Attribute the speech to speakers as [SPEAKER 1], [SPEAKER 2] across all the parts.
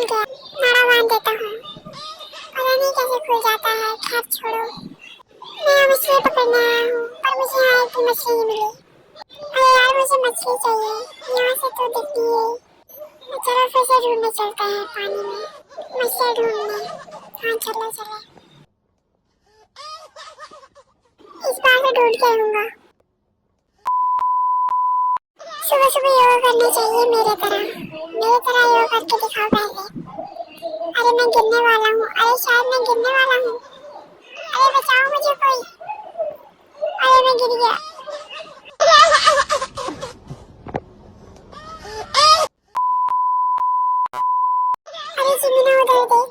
[SPEAKER 1] खुल गया। नाड़ा बांध देता हूँ, पता नहीं कैसे खुल जाता है। खैर छोड़ो, मैं यहाँ मछली पकड़ने आया हूँ पर मुझे यहाँ एक भी मछली नहीं मिली। अरे यार मुझे मछली चाहिए, यहाँ से तो दिख नहीं है। चलो फिर से ढूंढने चलते हैं पानी में, मछली ढूंढने। हाँ चलो चलो, इस बार तो ढूंढ के आऊंगा। सुबह सुबह योगा करना चाहिए मेरे तरह योगा करके दिखाओ पहले। अरे मैं गिरने वाला हूँ, अरे शायद मैं गिरने वाला हूँ। अरे बचाओ मुझे कोई, अरे मैं गिर गया। अरे जिमीना उधर देख,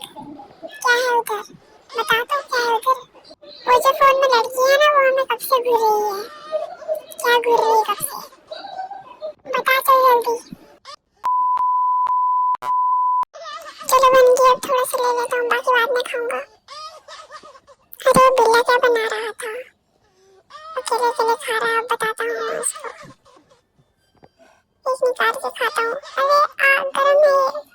[SPEAKER 1] क्या है उधर, बता तो क्या है उधर। वो जो फोन में लड़की है ना, वो हमें कब से घूर रही है। क्या घूर रही है कब से, बता चल जल्दी। चलो बन गया, अब थोड़ा सा ले लेता हूँ, बाकी बाद में खाऊंगा। अरे बिल्ला क्या बना रहा था, अकेले अकेले खा रहा है। अब बताता हूँ मैं उसको, एक निकाल के खाता हूँ। अरे गरम है ये।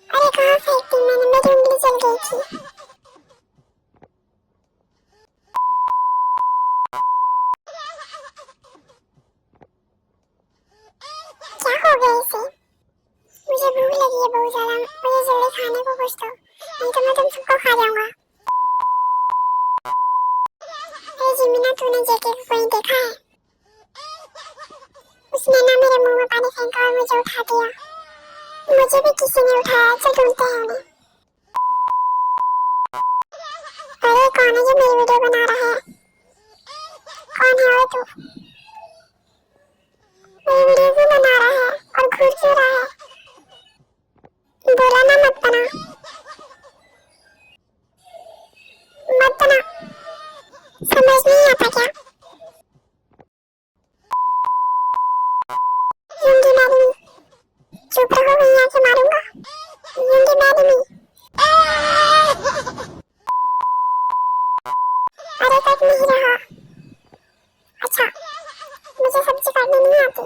[SPEAKER 1] अरे कहाँ फेंक दी मैंने, मेरी उंगली जल गई थी। क्या हो गया इसे, मुझे भूख लगी है बहुत ज्यादा, मुझे जल्दी खाने को कुछ दो, नहीं तो मैं तुम सबको खा जाऊंगा। अरे जिमीना तूने जेके को कहीं देखा है, उसने ना मेरे मुंह में पानी फेंका और मुझे उठा दिया। मुझे भी किसी ने उठाया, चल ढूंढते हैं उन्हें। अरे कौन है जो मेरी वीडियो बना रहा है, कौन है वो तू, मेरी वीडियो क्यों बना रहा है और घूर क्यों रहा है। बोला ना मत बना, मत बना, समझ नहीं आता क्या। यूंगी मैरी, चुप रहो मैं यहाँ से मारूंगा। यूंगी मैरी, अरे कट नहीं रहा। अच्छा मुझे सब्जी काटनी नहीं आती।